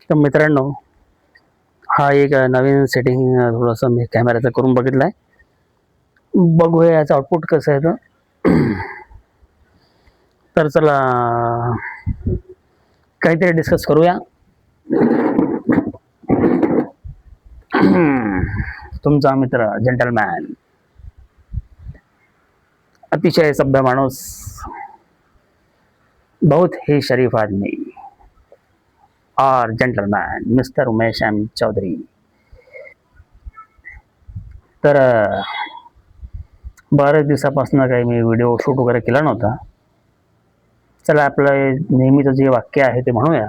तर मित्रांनो, हा एक नवीन सेटिंग थोडंसं मी कॅमेऱ्याचं करून बघितलाय. बघूया याचं आउटपुट कसं आहे तर चला काहीतरी डिस्कस करूया. तुमचा मित्र जेंटलमॅन, अतिशय सभ्य माणूस, बहुत ही शरीफ आदमी और gentleman mister Umesh M Chaudhary. तर बऱ्याच दिवसापासून काही मी व्हिडिओ शूट वगैरे केला नव्हता. चला आपलं नेहमीचं जे वाक्य आहे ते म्हणूया.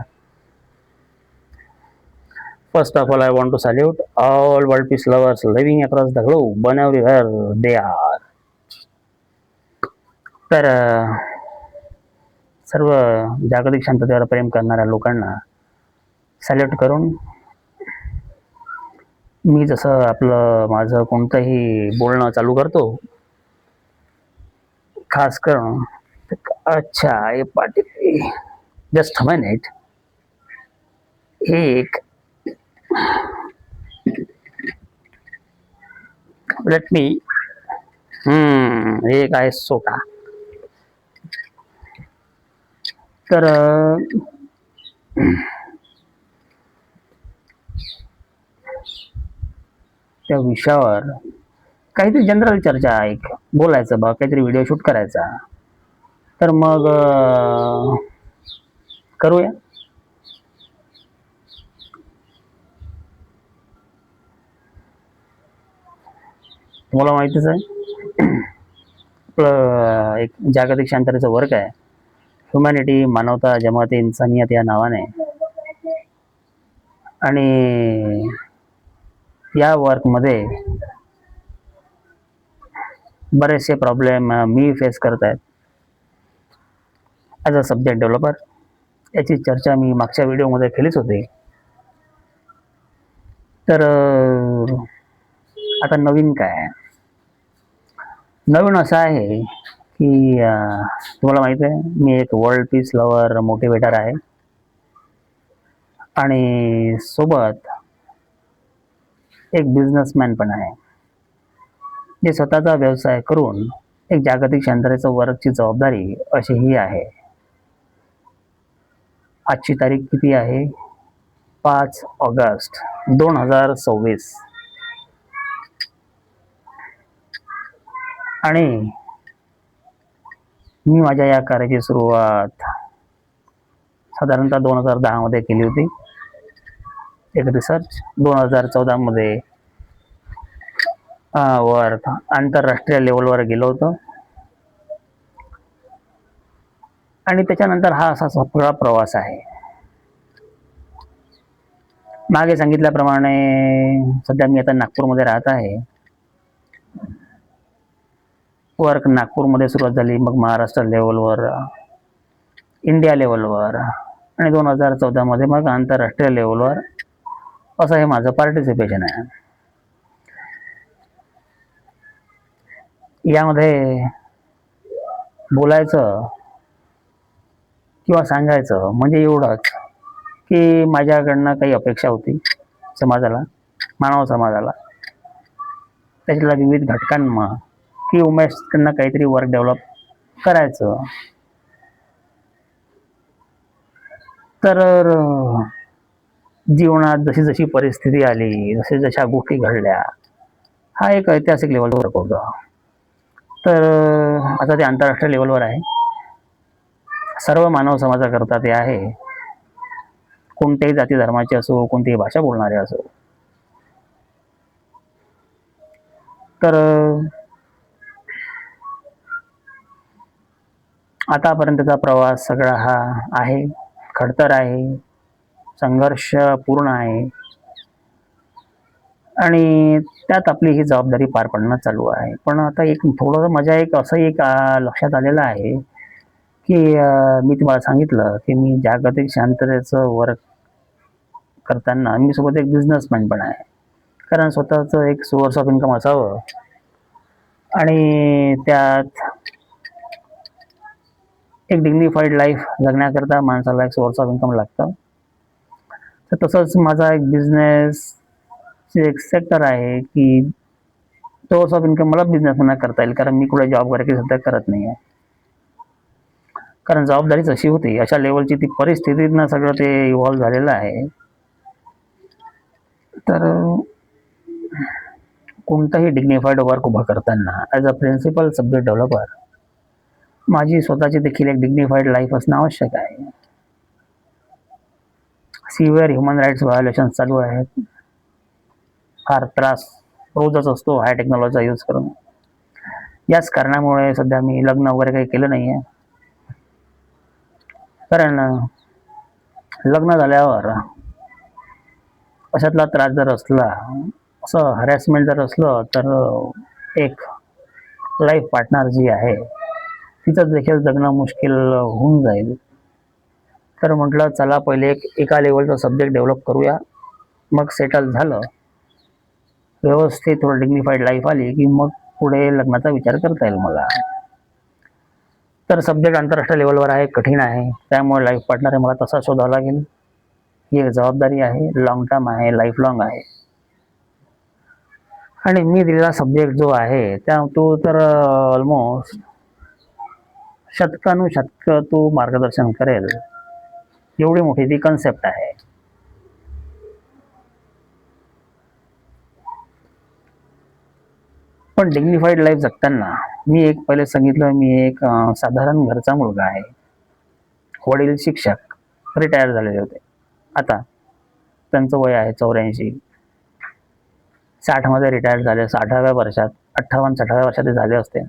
First of all I want to salute all world peace lovers living across the globe and everywhere they are. तर सर्व जागतिक शांततेवर प्रेम करणाऱ्या लोकांना सॅल्यूट करून मी जसं आपलं माझं कोणतंही बोलणं चालू करतो, खास करून अच्छा हे पाटील जस्ट मिनिट, एक लेट मी एक आहे सोटा. तर त्या विषयावर काहीतरी जनरल चर्चा एक बोलायचं बा, काहीतरी व्हिडिओ शूट करायचा. तर मग करूया. तुम्हाला माहितीच आहे आपलं एक जागतिक शांततेचं वर्क आहे, ह्युमॅनिटी, मानवता, जमाती, इन्सानियत या नावाने. आणि या वर्कमध्ये बरेचसे प्रॉब्लेम मी फेस करत आहेत ॲज अ सब्जेक्ट डेव्हलपर. याची चर्चा मी मागच्या व्हिडिओमध्ये केलीच होती. तर आता नवीन काय आहे? नवीन असं आहे की तुम्हाला माहिती आहे मी एक वर्ल्ड पीस लवर मोटिवेटर आहे आणि सोबत एक बिझनेसमॅन पण आहे, जे स्वतःचा व्यवसाय करून एक जागतिक शांततेचं वर्कची जबाबदारी अशी ही आहे. आजची तारीख किती आहे? 5 ऑगस्ट 2026. आणि मी माझ्या या कार्याची सुरुवात साधारणतः 2010 मध्ये केली होती. एक रिसर्च 2014 मध्ये वर्क आंतरराष्ट्रीय लेवलवर गेलो होतो. आणि त्याच्यानंतर हा असा सगळा प्रवास आहे. मागे सांगितल्याप्रमाणे सध्या मी आता नागपूरमध्ये राहत आहे. वर्क नागपूरमध्ये सुरुवात झाली, मग महाराष्ट्र लेवलवर, इंडिया लेवलवर, आणि 2014 मध्ये मग आंतरराष्ट्रीय लेवलवर. असं हे माझं पार्टिसिपेशन आहे. यामध्ये बोलायचं किंवा सांगायचं म्हणजे एवढंच की माझ्याकडनं काही अपेक्षा होती समाजाला, मानव समाजाला, त्याच्यातल्या विविध घटकांना, की उमेशकडनं काहीतरी वर्क डेव्हलप करायचं. तर जीवनात जशी जशी परिस्थिती आली, जशी जशा गोष्टी घडल्या, हा एक ऐतिहासिक लेवलवर वर्क होता. तर आता ते आंतरराष्ट्रीय लेवलवर आहे. सर्व मानव समाजाकरता ते आहे. कोणत्याही जाती धर्माचे असो, कोणतीही भाषा बोलणारे असो. तर आतापर्यंतचा प्रवास सगळा हा आहे, खडतर आहे, संघर्ष पूर्ण आहे. आणि त्यात आपली ही जबाबदारी पार पाडणं चालू आहे. पण आता एक थोडं मजा एक असं एक लक्षात आलेलं आहे की मी तुम्हाला सांगितलं की मी जागतिक शांततेचं वर्क करताना मी सोबत एक बिझनेसमॅन पण आहे. कारण स्वतःचं एक सोर्स ऑफ इन्कम असावं आणि त्यात एक डिग्निफाईड लाईफ जगण्याकरता माणसाला एक सोर्स ऑफ इन्कम लागतं. तर तसंच माझा एक बिझनेस एक सेक्टर आहे की सोर्स ऑफ इन्कम मला बिझनेसमधनं करता येईल, कारण मी कुठे जॉब वगैरे सध्या करत नाही आहे. कारण जबाबदारीच अशी होती, अशा लेवलची ती परिस्थितीतनं सगळं ते इव्हॉल्व्ह झालेलं आहे. तर कोणताही डिग्निफाईड वर्क उभा करताना as a principal subject developer माझी स्वतःची देखील एक डिग्निफाईड लाईफ असणं आवश्यक आहे. सिव्हिअर ह्युमन राईट्स व्हायोलेशन चालू आहेत. फार त्रास रोजच असतो हाय टेक्नॉलॉजीचा यूज करून. याच कारणामुळे सध्या मी लग्न वगैरे काही केलं नाही आहे. कारण लग्न झाल्यावर अशातला त्रास जर असला, असं हॅरॅसमेंट जर असलं, तर एक लाईफ पार्टनर जी आहे तिचं देखील जगणं मुश्किल होऊन जाईल. तर म्हटलं चला पहिले एका लेवलचा सब्जेक्ट डेव्हलप करूया, मग सेटल झालं, व्यवस्थित थोडं डिग्निफाईड लाईफ आली की मग पुढे लग्नाचा विचार करता येईल मला. तर सब्जेक्ट आंतरराष्ट्रीय लेवलवर आहे, कठीण आहे, त्यामुळे लाईफ पार्टनर मला तसा शोधावा लागेल. ही एक जबाबदारी आहे, लॉंग टर्म आहे, लाईफ लॉंग आहे. आणि मी दिलेला सब्जेक्ट जो आहे तो तर ऑलमोस्ट शतकानुशतक तो मार्गदर्शन करेल एवढी मोठी ती कन्सेप्ट आहे. पण डिग्निफाईड लाईफ जगताना मी एक पहिले सांगितलं, मी एक साधारण घरचा मुलगा आहे. वडील शिक्षक, रिटायर झालेले होते. आता त्यांचं वय आहे 84. 60 मध्ये रिटायर झाले, 60व्या वर्षात 58-60व्या वर्षात ते झाले असते.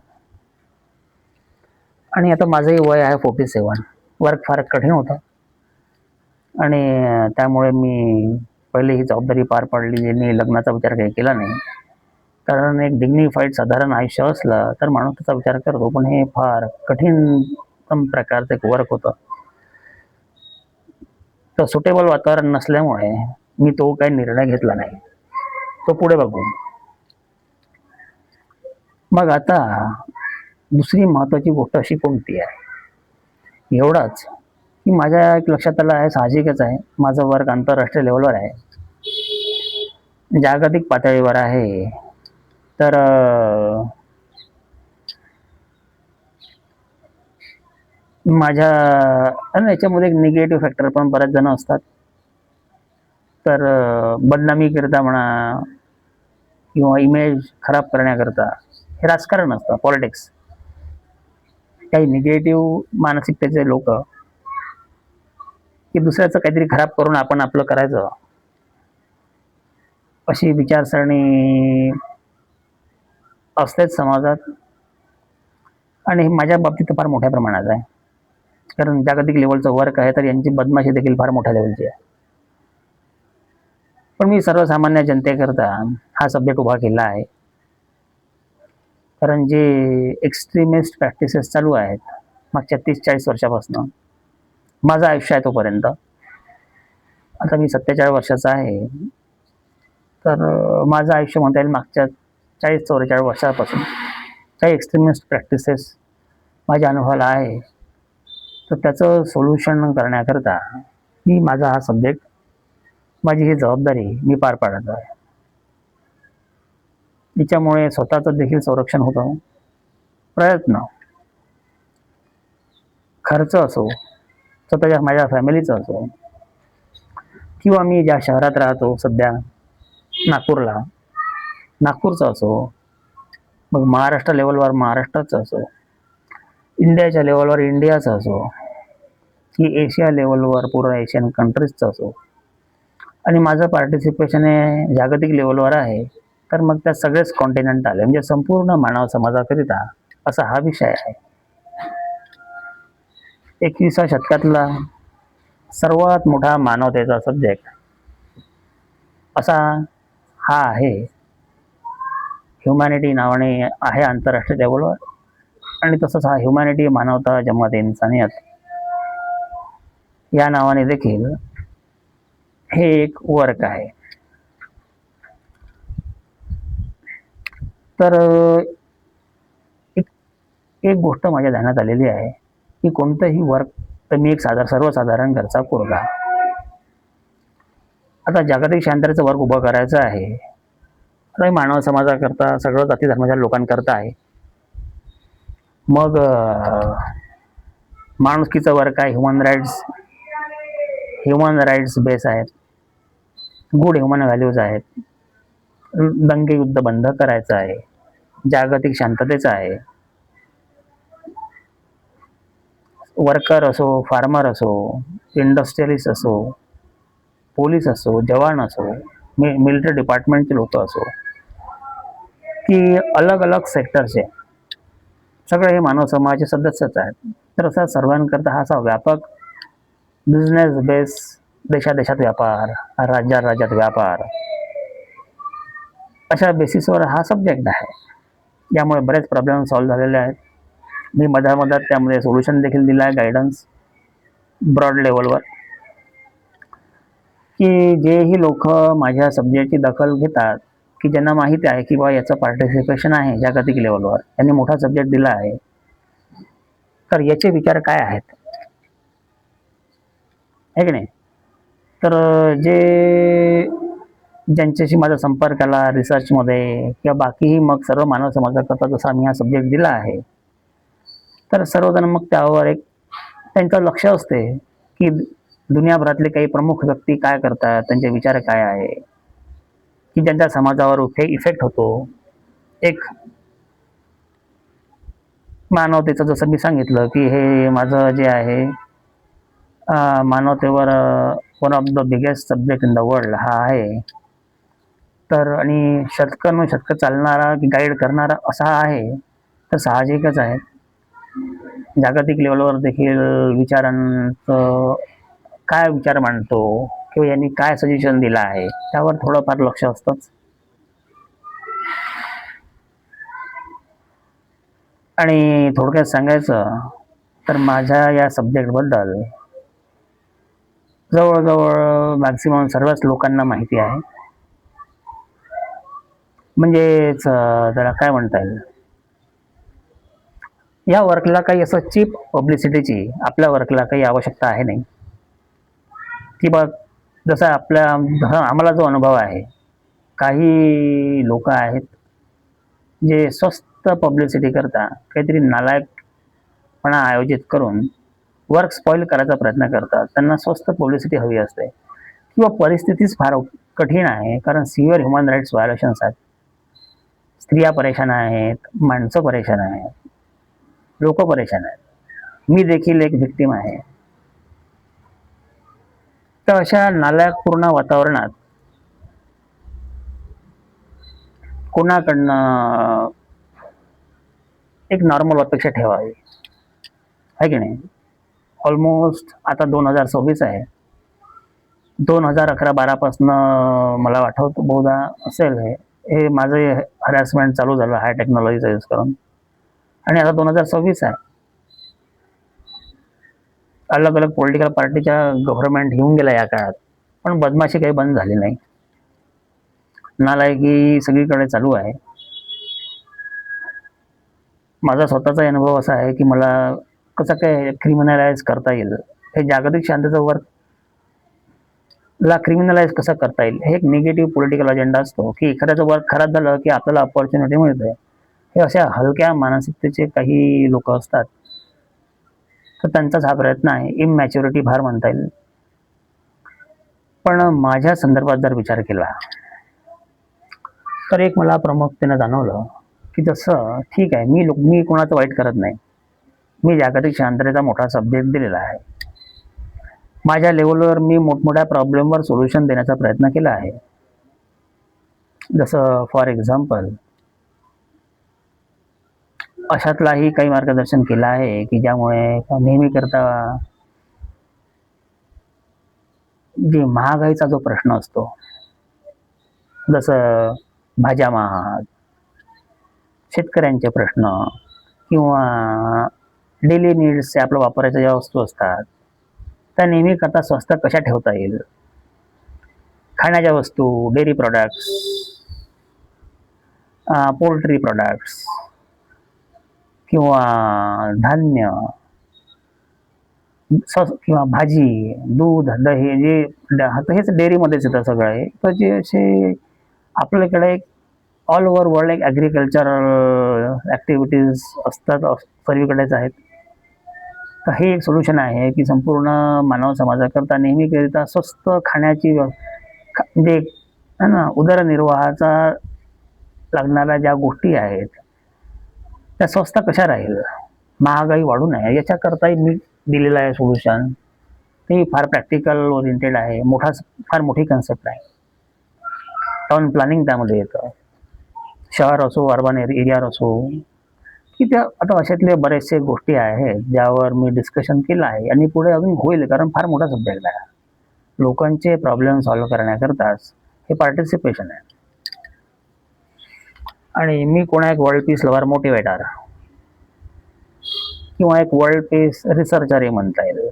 आणि आता माझंही वय आहे 47. वर्क फार कठीण होतं आणि त्यामुळे मी पहिले ही जबाबदारी पार पाडली. मी लग्नाचा विचार काही केला नाही, कारण एक डिग्निफाईड साधारण आयुष्य असलं तर माणूस त्याचा विचार करतो. पण हे फार कठीण प्रकारचं एक वर्क होतं. तर सुटेबल वातावरण नसल्यामुळे मी तो काही निर्णय घेतला नाही. तो पुढे बघू. मग आता दुसरी महत्वाची गोष्ट अशी कोणती आहे, एवढाच की माझ्या एक लक्षात आलं आहे, साहजिकच आहे, माझं वर्क आंतरराष्ट्रीय लेवलवर आहे, जागतिक पातळीवर आहे. तर माझ्या आणि याच्यामध्ये एक निगेटिव्ह फॅक्टर पण बऱ्याच जण असतात. तर बदनामी करता म्हणा किंवा इमेज खराब करण्याकरता हे राजकारण असतं, पॉलिटिक्स. काही निगेटिव्ह मानसिकतेचे लोक की दुसऱ्याचं काहीतरी खराब करून आपण आपलं करायचं, अशी विचारसरणी असतेच समाजात. आणि माझ्या बाबतीत फार मोठ्या प्रमाणात आहे, कारण जागतिक लेवलचं वर्क आहे, तर यांची बदमाशी देखील फार मोठ्या लेवलची आहे. पण मी सर्वसामान्य जनतेकरता हा सब्जेक्ट उभा केला आहे, कारण जे एक्स्ट्रीमिस्ट प्रॅक्टिसेस चालू आहेत मागच्या 30-40 वर्षापासून, माझं आयुष्य आहे तोपर्यंत, आता मी 47 वर्षाचा आहे, तर माझं आयुष्य म्हणता येईल मागच्या 40-44 वर्षापासून काही एक्स्ट्रीमिस्ट प्रॅक्टिसेस माझ्या अनुभवाला आहे. तर त्याचं सोल्युशन करण्याकरता मी माझा हा सब्जेक्ट, माझी ही जबाबदारी मी पार पाडत आहे. तिच्यामुळे स्वतःचं देखील संरक्षण होतं. प्रयत्न, खर्च असो, स्वतःच्या माझ्या फॅमिलीचं असो, किंवा मी ज्या शहरात राहतो सध्या नागपूरला, नागपूरचं असो, मग महाराष्ट्र लेवलवर महाराष्ट्राचं असो, इंडियाच्या लेवलवर इंडियाचं असो, की एशिया लेवलवर पूर्ण एशियन कंट्रीजचं असो, आणि माझं पार्टिसिपेशन हे जागतिक लेवलवर आहे, तर मग त्या सगळेच कॉन्टिनेंट आले, म्हणजे संपूर्ण मानव समाजाकरिता असा हा विषय आहे. 21व्या शतकातला सर्वात मोठा मानवतेचा सब्जेक्ट असा हा आहे. ह्युमॅनिटी नावाने आहे आंतरराष्ट्रीय लेवलवर, आणि तसंच हा ह्युमॅनिटी, मानवता, जमात इन्सानियत या नावाने देखील हे एक वर्क आहे. तर एक गोष्ट माझ्या ध्यानात आलेली आहे की कोणतंही वर्क, तर मी एक सर्वसाधारण घरचा पोरगा. आता जागतिक शांततेचं वर्क उभं करायचं आहे, तर हे मानव समाजाकरता, सगळं जाती धर्माच्या लोकांकरता आहे. मग माणुसकीचं वर्क आहे, ह्युमन राईट्स बेस आहेत, गुड ह्युमन व्हॅल्यूज आहेत, दंगे युद्ध बंद करायचं आहे, जागतिक शांततेचं आहे. वर्कर असो, फार्मर असो, इंडस्ट्रियलिस्ट असो, पोलीस असो, जवान असो, मिलिटरी डिपार्टमेंटचे लोक असो, की अलग अलग सेक्टरचे सगळे हे मानव समाजाचे सदस्यच आहेत. तर असा सर्वांकरता हा असा व्यापक बिझनेस बेस, देशादेशात व्यापार, राज्यात व्यापार, अशा बेसिसवर हा सब्जेक्ट आहे. यामुळे बरेच प्रॉब्लेम सॉल्व्ह झालेले आहेत. मी मधामधात त्यामध्ये सोल्युशन देखील दिलं आहे, गायडन्स ब्रॉड लेवलवर, की जेही लोक माझ्या सब्जेक्टची दखल घेतात, की ज्यांना माहिती आहे की बा याचं पार्टिसिपेशन आहे जागतिक लेवलवर, त्यांनी मोठा सब्जेक्ट दिला आहे, तर याचे विचार काय आहेत, आहे की नाही. तर ज्यांच्याशी माझा संपर्क आला रिसर्चमध्ये किंवा बाकीही, मग सर्व मानव समाजाकरता जसा मी हा सब्जेक्ट दिला आहे, तर सर्वजण मग त्यावर एक त्यांचं लक्ष असते की दुनियाभरातले काही प्रमुख व्यक्ती काय करतात, त्यांचे विचार काय आहे, की ज्यांच्या समाजावर इफेक्ट होतो. एक मानवतेचं, जसं मी सांगितलं की हे माझं जे आहे मानवतेवर one of the biggest subject in the world हा आहे. तर आणि शतक चालणारा की गाईड करणारा असा आहे, तर साहजिकच आहे जागतिक लेवलवर देखील विचारांचं काय विचार मांडतो किंवा यांनी काय सजेशन दिलं आहे, त्यावर थोडंफार लक्ष असतंच. आणि थोडक्यात सांगायचं तर माझ्या या सब्जेक्टबद्दल जवळजवळ मॅक्सिमम सर्वच लोकांना माहिती आहे. म्हणजेच त्याला काय म्हणता येईल, या वर्कला काही असं चीप पब्लिसिटीची आपल्या वर्कला काही आवश्यकता आहे नाही. की बघ, जसा आम्हाला जो अनुभव आहे, काही लोक आहेत जे स्वस्त पब्लिसिटी करता काहीतरी नालायकपणा आयोजित करून वर्क स्पॉइल करायचा प्रयत्न करतात. त्यांना स्वस्त पब्लिसिटी हवी असते किंवा परिस्थितीच फार कठीण आहे, कारण सिव्हिअर ह्युमन राईट्स व्हायोलेशन्स आहेत. स्त्रिया परेशान आहेत, माणसं परेशान आहेत, लोक परेशान आहेत. मी देखील एक व्हिक्टीम आहे. तर अशा नालायकपूर्ण वातावरणात कोणाकडनं एक नॉर्मल अपेक्षा ठेवावी, आहे की नाही. ऑलमोस्ट आता 2026 आहे, 2011-12 पासनं मला आठवतं बहुधा असेल हे माझं हरॅसमेंट चालू झालं हाय टेक्नॉलॉजीचा यूज करून. आणि आता 2026 आहे, अलग अलग पॉलिटिकल पार्टीच्या गव्हर्नमेंट येऊन गेल्या या काळात, पण बदमाशी काही बंद झाली नाही. नालायकी सगळीकडे चालू आहे. माझा स्वतःचा अनुभव असा आहे की मला कसं काय क्रिमिनलाइज करता येईल, हे जागतिक शांततेचं वर्क ला क्रिमिनलाइज कसं करता येईल, हे एक निगेटिव्ह पॉलिटिकल अजेंडा असतो, की एखाद्याचं वर्क खराब झालं की आपल्याला अपॉर्च्युनिटी मिळते. हे अशा हलक्या मानसिकतेचे काही लोक असतात, तर त्यांचाच हा प्रयत्न आहे. इमॅच्युरिटी फार म्हणता येईल. पण माझ्या संदर्भात जर विचार केला तर एक मला प्रमुखतेनं जाणवलं की जसं ठीक आहे, मी कोणाचं वाईट करत नाही. मी जागतिक शांततेचा मोठा सब्जेक्ट दिलेला आहे. माझ्या लेवलवर मी मोठमोठ्या प्रॉब्लेमवर सोल्युशन देण्याचा प्रयत्न केला आहे. जसं फॉर एक्झाम्पल अशातलाही काही मार्गदर्शन केलं आहे की ज्यामुळे नेहमी करता जे महागाईचा जो प्रश्न असतो, जसं भाज्या महाग, शेतकऱ्यांचे प्रश्न किंवा डेली नीड्सचे आपल्या वापरायच्या ज्या वस्तू असतात, त्या नेहमी करता स्वस्त कशा ठेवता येईल, खाण्याच्या वस्तू, डेअरी प्रॉडक्ट्स, पोल्ट्री प्रॉडक्ट्स किंवा धान्य, किंवा भाजी, दूध, दही जे आता हेच डेअरीमध्येच येतं सगळं आहे. तर जे असे आपल्याकडे एक ऑल ओव्हर वर्ल्ड एक ॲग्रिकल्चरल ॲक्टिव्हिटीज असतात, सर्वीकडेच आहेत. तर हे एक सोल्युशन आहे की संपूर्ण मानव समाजाकरता नेहमीकरिता स्वस्त खाण्याची म्हणजे है ना, उदरनिर्वाहाचा लागणाऱ्या ज्या गोष्टी आहेत त्या स्वस्त कशा राहील, महागाई वाढू नये याच्याकरताही मी दिलेलं आहे सोल्युशन. ते फार प्रॅक्टिकल ओरिएंटेड आहे, फार मोठी कन्सेप्ट आहे. टाउन प्लॅनिंग त्यामध्ये येतं, शहर असो अर्बन एरिया असो, की त्या आता अशातले बरेचसे गोष्टी आहेत ज्यावर मी डिस्कशन केलं आहे आणि पुढे अजून होईल, कारण फार मोठा सब्जेक्ट आहे. लोकांचे प्रॉब्लेम सॉल्व्ह करण्याकरताच हे पार्टिसिपेशन आहे. आणि मी कोणा एक वर्ल्ड पीस लवर मोटिवेटर किंवा एक वर्ल्ड पीस रिसर्चरही म्हणता येईल,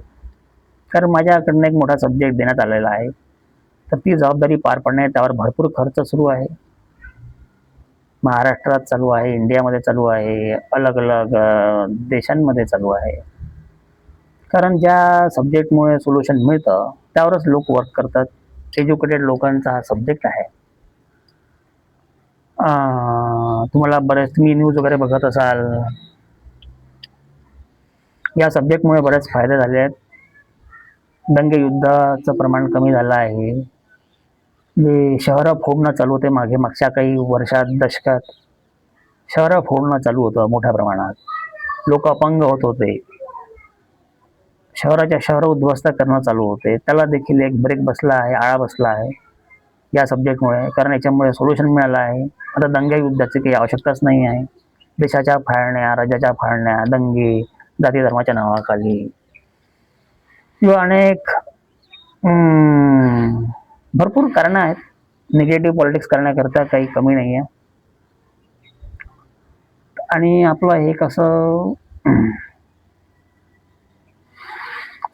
कारण माझ्याकडनं एक मोठा सब्जेक्ट देण्यात आलेला आहे. तर ती जबाबदारी पार पाडणे, त्यावर भरपूर खर्च सुरू आहे. महाराष्ट्रात चालू आहे, इंडियामध्ये चालू आहे, अलग अलग देशांमध्ये चालू आहे. कारण ज्या सब्जेक्टमुळे सोल्युशन मिळतं त्यावरच लोक वर्क करतात. एज्युकेटेड लोकांचा हा सब्जेक्ट आहे. तुम्हाला बरेच तुम्ही न्यूज वगैरे बघत असाल, या सब्जेक्टमुळे बरेच फायदे झाले आहेत. दंगे युद्धाचं प्रमाण कमी झालं आहे. जे शहरं फोडणं चालू होते मागच्या काही वर्षात, दशकात शहरं फोडणं चालू होतं मोठ्या प्रमाणात. लोक अपंग होत होते, शहरं उद्ध्वस्त करणं चालू होते. त्याला देखील एक ब्रेक बसला आहे, आळा बसला आहे या सब्जेक्टमुळे, कारण याच्यामुळे सोल्युशन मिळालं आहे. आता दंगे युद्धाची काही आवश्यकताच नाही आहे. देशाच्या फाळण्या, राज्याच्या फाळण्या, दंगे, जाती धर्माच्या नावाखाली किंवा अनेक भरपूर कारणं आहेत. निगेटिव्ह पॉलिटिक्स करण्याकरता काही कमी नाही आहे. आणि आपलं हे कसं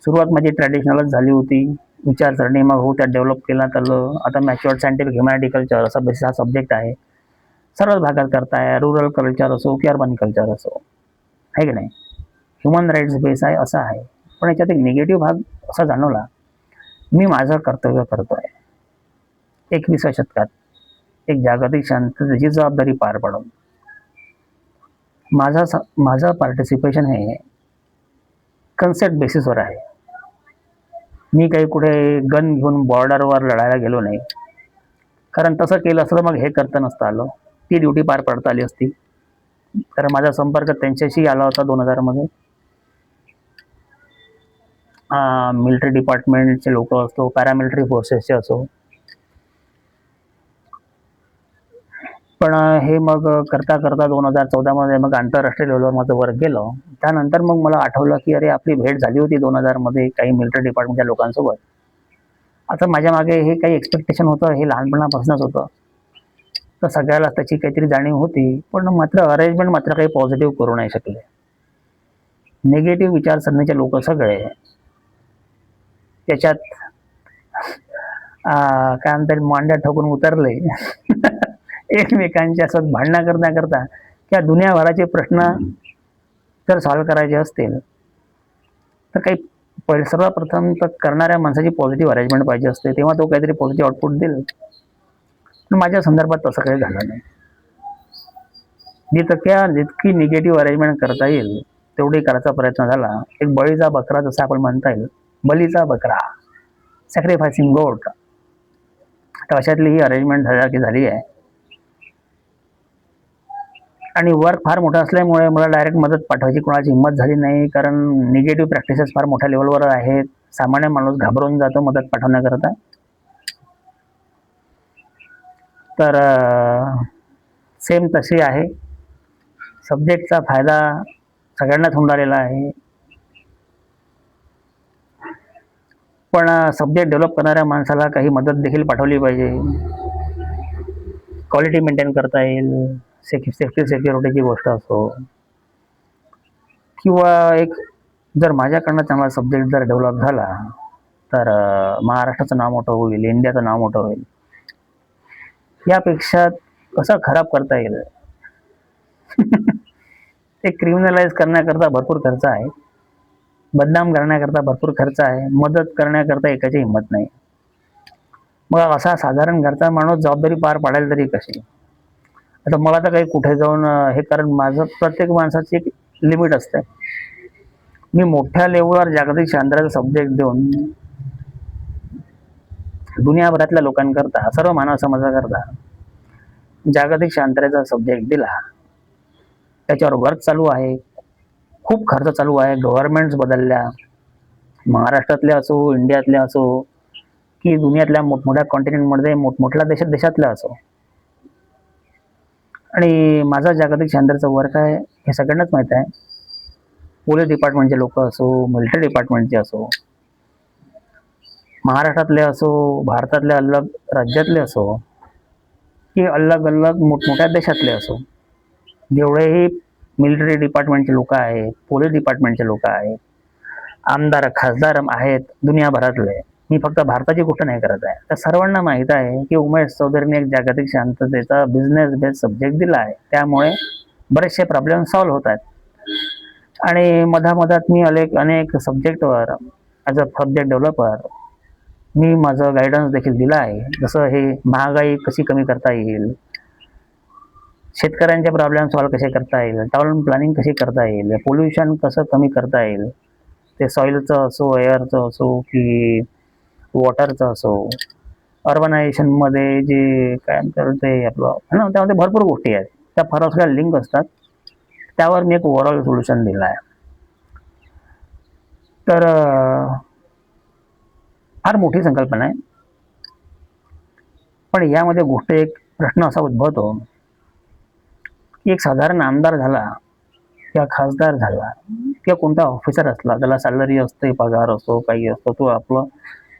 सुरुवात माझी ट्रॅडिशनलच झाली होती, विचारसरणी मग हो त्यात डेव्हलप केला आलं. आता मॅच्युअर्ड सायंटिफिक ह्युमॅनिटी कल्चर असा बेसिस हा सब्जेक्ट आहे. सर्वच भागात करताय, रुरल कल्चर असो की अर्बन कल्चर असो, आहे की नाही. ह्युमन राईट्स बेस आहे असं आहे. पण याच्यात एक निगेटिव्ह भाग असा जाणवला, मी माझं कर्तव्य करतोय 21व्या शतकात एक जागतिक शांततेची जबाबदारी पार पाडून. माझं पार्टिसिपेशन हे कन्सेप्ट बेसिसवर आहे. मी काही कुठे गन घेऊन बॉर्डरवर लढायला गेलो नाही, कारण तसं केलं असतं मग हे करता नसतं आलं, ती ड्युटी पार पाडता आली असती. कारण माझा संपर्क त्यांच्याशी आला होता 2000 मध्ये. मिलिटरी डिपार्टमेंटचे लोक असो, पॅरामिलिटरी फोर्सेसचे असो. पण हे मग करता करता 2014 मध्ये मग आंतरराष्ट्रीय लेवलवर माझं वर्क गेलं. त्यानंतर मग मला आठवलं की अरे आपली भेट झाली होती 2000 मध्ये काही मिलिटरी डिपार्टमेंटच्या लोकांसोबत. आता माझ्या मागे हे काही एक्सपेक्टेशन होतं, हे लहानपणापासूनच होतं. तर सगळ्याला त्याची काहीतरी जाणीव होती, पण मात्र अरेंजमेंट मात्र काही पॉझिटिव्ह करू नाही शकले. निगेटिव्ह विचारसरणीचे लोक सगळे त्याच्यात काय म्हणतात मांड्या ठोकून उतरले एकमेकांच्या असं भांडणं करता किंवा दुनियाभराचे प्रश्न जर सॉल्व्ह करायचे असतील तर काही सर्वप्रथम तर करणाऱ्या माणसाची पॉझिटिव्ह अरेंजमेंट पाहिजे असते, तेव्हा तो काहीतरी पॉझिटिव्ह आउटपुट देईल. पण माझ्या संदर्भात तसं काही झालं नाही. जितकी निगेटिव्ह अरेंजमेंट करता येईल तेवढी करायचा प्रयत्न झाला. एक बळीचा बकरा जसा आपण म्हणता येईल, बलीचा बकरा, सॅक्रिफायसिंग गोट, तर अशातली ही अरेंजमेंट झाली आहे. आणि वर्क फार मोठं असल्यामुळे मला डायरेक्ट मदत पाठवायची कोणाची हिंमत झाली नाही, कारण निगेटिव्ह प्रॅक्टिसेस फार मोठ्या लेवलवर आहेत. सामान्य माणूस घाबरून जातो मदत पाठवण्याकरता. तर सेम तशी आहे. सब्जेक्टचा फायदा सगळ्यांनाच होणारेला आहे, पण सब्जेक्ट डेव्हलप करणाऱ्या माणसाला काही मदत देखील पाठवली पाहिजे. क्वालिटी मेंटेन करता येईल, सेफ्टी सिक्युरिटीची गोष्ट असो, किंवा एक जर माझ्याकडनं चांगला सब्जेक्ट जर डेव्हलप झाला तर महाराष्ट्राचं नाव मोठं होईल, इंडियाचं नाव मोठं होईल. यापेक्षा कसं खराब करता येईल ते क्रिमिनलाइज करण्याकरता भरपूर खर्च आहे. बदनाम करण्याकरता भरपूर खर्च आहे, मदत करण्याकरता एकाची हिंमत नाही. मग असा साधारण घरचा माणूस जबाबदारी पार पाडेल तरी कशी? आता मला तर काही कुठे जाऊन हे, कारण माझं प्रत्येक माणसाची एक लिमिट असते. मी मोठ्या लेवलवर जागतिक शांततेचा सब्जेक्ट देऊन दुनियाभरातल्या लोकांकरता, सर्व मानव समाजाकरता जागतिक शांततेचा सब्जेक्ट दिला. त्याच्यावर वर्क चालू आहे, खूप खर्च चालू आहे. गव्हर्नमेंट्स बदलल्या, महाराष्ट्रातल्या असो, इंडियातल्या असो, की दुनियातल्या मोठमोठ्या कॉन्टिनेंटमध्ये मोठमोठ्या देशातल्या असो. आणि माझा जागतिक शांततेचा वर्क आहे हे सगळ्यांनाच माहीत आहे. पोलीस डिपार्टमेंटचे लोक असो, मिलिटरी डिपार्टमेंटचे असो, महाराष्ट्रातले असो, भारतातल्या अलग राज्यातले असो, की अलग अलग मोठमोठ्या देशातले असो, जेवढेही मिलिटरी डिपार्टमेंटचे लोक आहेत, पोलीस डिपार्टमेंटचे लोक आहेत, आमदार खासदार आहेत दुनियाभरातले, मी फक्त भारताची गोष्ट नाही करत आहे, तर सर्वांना माहीत आहे की उमेश चौधरीने एक जागतिक शांततेचा बिझनेस बेस्ड सब्जेक्ट दिला आहे. त्यामुळे बरेचसे प्रॉब्लेम सॉल्व्ह होत आहेत. आणि मधामधात मी अनेक सब्जेक्टवर ॲज अ सब्जेक्ट डेव्हलपर मी माझं गायडन्स देखील दिला आहे. जसं हे महागाई कशी कमी करता येईल, शेतकऱ्यांचे प्रॉब्लेम सॉल्व्ह कसे करता येईल, टाउन प्लॅनिंग कशी करता येईल, पोल्युशन कसं कमी करता येईल, ते सॉईलचं असो, एअरचं असो, की वॉटरचं असो, अर्बनायझेशनमध्ये जे काय म्हणतात ते आपलं ना, त्यामध्ये भरपूर गोष्टी आहेत. त्या फार सगळ्या लिंक असतात. त्यावर मी एक ओव्हरऑल सोल्युशन दिलं आहे. तर फार मोठी संकल्पना आहे. पण यामध्ये गोष्ट एक प्रश्न असा उद्भवतो की एक साधारण आमदार झाला किंवा खासदार झाला किंवा कोणता ऑफिसर असला, त्याला सॅलरी असते, पगार असतो, काही असतो, तो आपलं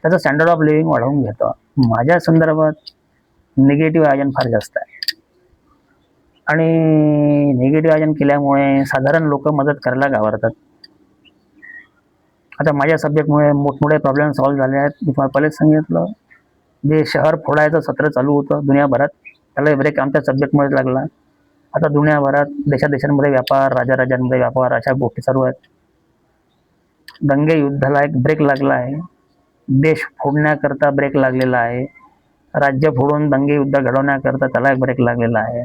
त्याचं स्टँडर्ड ऑफ लिव्हिंग वाढवून घेतो. माझ्या संदर्भात निगेटिव्ह आयोजन फार जास्त आहे. आणि निगेटिव्ह आयोजन केल्यामुळे साधारण लोक मदत करायला घाबरतात. आता माझ्या सब्जेक्टमुळे मोठमोठे प्रॉब्लेम सॉल्व्ह झाले आहेत. मी तुम्हाला पहिलेच सांगितलं, जे शहर फोडायचं सत्र चालू होतं दुनियाभरात, त्याला ब्रेक आमच्या सब्जेक्टमुळेच लागला. आता दुनियाभरात देशादेशांमध्ये व्यापार, राजाराजांमध्ये व्यापार, अशा गोष्टी चालू आहेत. दंगे युद्धाला एक ब्रेक लागला आहे. देश फोडण्याकरता ब्रेक लागलेला आहे. राज्य फोडून दंगे युद्ध घडवण्याकरता त्याला एक ब्रेक लागलेला आहे.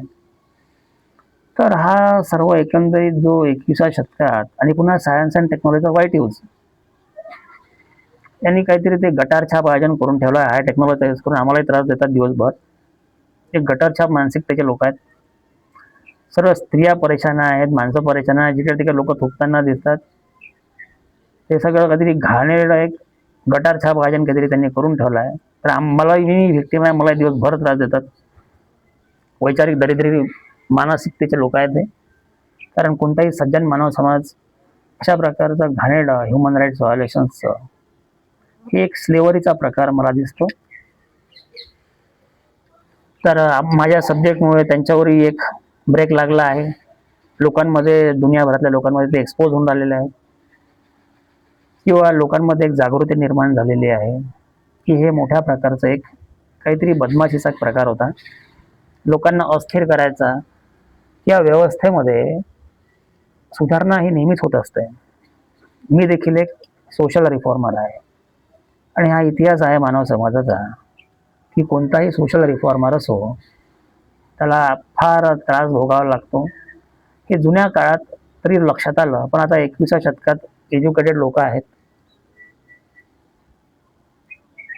तर हा सर्व एकंदरीत जो 21व्या शतकात आणि पुन्हा सायन्स अँड टेक्नॉलॉजीचा वाईट यूज, यांनी काहीतरी ते गटारछाप आयोजन करून ठेवलं आहे. टेक्नॉलॉजी यूज करून आम्हालाही त्रास देतात दिवसभर. एक गटारछाप मानसिकतेचे लोक आहेत. सर्व स्त्रिया परेशान आहेत, माणसं परेशान आहेत, जिकडे तिकडे लोक थुकताना दिसतात. ते सगळं काहीतरी घाणेरडं एक गटारछाप आयोजन काहीतरी त्यांनी करून ठेवलं आहे. तर आम्हाला, मी व्हिक्टीम आहे, मला दिवसभर त्रास देतात. वैचारिक दरिद्री मानसिकतेचे लोक आहेत ते. कारण कोणताही सज्जन मानव समाज अशा प्रकारचा घाणेरडा ह्युमन राईट्स व्हायोलेशन्सचं हे एक स्लेवरीचा प्रकार मला दिसतो. तर माझ्या सब्जेक्टमुळे त्यांच्यावरही एक ब्रेक लागला आहे. लोकांमध्ये, दुनियाभरातल्या लोकांमध्ये ते एक्सपोज होऊन राहिलेले आहे, किंवा लोकांमध्ये एक जागृती निर्माण झालेली आहे की हे मोठ्या प्रकारचं एक काहीतरी बदमाशीचा प्रकार होता. लोकांना अस्थिर करायचा, या व्यवस्थेमध्ये सुधारणा ही नेहमीच होत असते. मी देखील एक सोशल रिफॉर्मर आहे आणि हा इतिहास आहे मानव समाजाचा की कोणताही सोशल रिफॉर्मर असो त्याला फार त्रास भोगावा लागतो. हे जुन्या काळात तरी लक्षात आलं, पण आता 21व्या शतकात एज्युकेटेड लोक आहेत,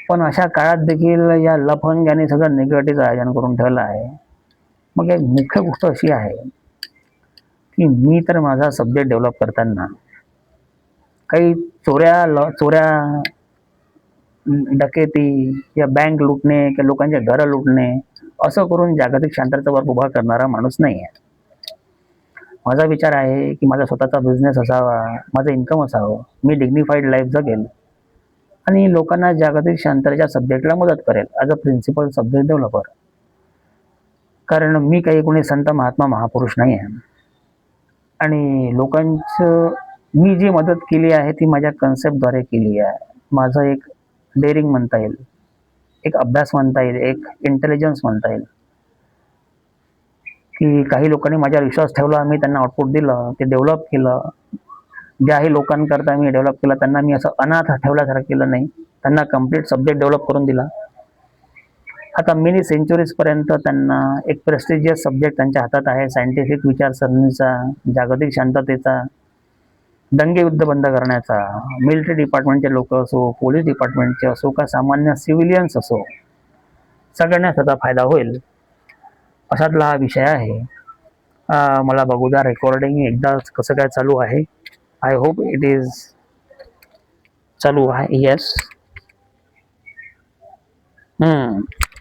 पण अशा काळात देखील या लफंग्याने सगळं निगेटिव्ह आयोजन करून ठेवलं आहे. मग एक मुख्य गोष्ट अशी आहे की मी तर माझा सब्जेक्ट डेव्हलप करताना काही चोऱ्या, डकेती या बँक लुटणे किंवा लोकांचे घरं लुटणे असं करून जागतिक शांततेचा वर्ग उभा करणारा माणूस नाही आहे. माझा विचार आहे की माझा स्वतःचा बिझनेस असावा, माझं इन्कम असावं, मी डिग्निफाईड लाईफ जगेल आणि लोकांना जागतिक शांततेच्या सब्जेक्टला मदत करेल as a principal subject developer. कारण मी काही कोणी संत महात्मा महापुरुष नाही आहे. आणि लोकांचं मी जी मदत केली आहे ती माझ्या कन्सेप्टद्वारे केली आहे. माझं एक डेअरिंग म्हणता येईल, एक अभ्यास म्हणता येईल, एक इंटेलिजन्स म्हणता येईल की काही लोकांनी माझ्यावर विश्वास ठेवला, मी त्यांना आउटपुट दिलं, ते डेव्हलप केलं, ज्याही लोकांकरता मी डेव्हलप केला त्यांना मी असं अनाथ ठेवल्यासारखं केलं नाही, त्यांना कम्प्लीट सब्जेक्ट डेव्हलप करून दिला. आता मिनी सेंचुरीजपर्यंत त्यांना एक प्रेस्टिजियस सब्जेक्ट त्यांच्या हातात आहे, सायंटिफिक विचारसरणीचा, जागतिक शांततेचा, दंगे युद्ध बंद करण्याचा, मिलिटरी डिपार्टमेंटचे लोक असो, पोलीस डिपार्टमेंटचे असो, का सामान्य सिव्हिलियन्स असो, सगळ्यांना त्याचा फायदा होईल अशातला हा विषय आहे. मला बघू द्या रेकॉर्डिंग एकदा कसं काय चालू आहे. आय होप इट इज चालू आहे. येस.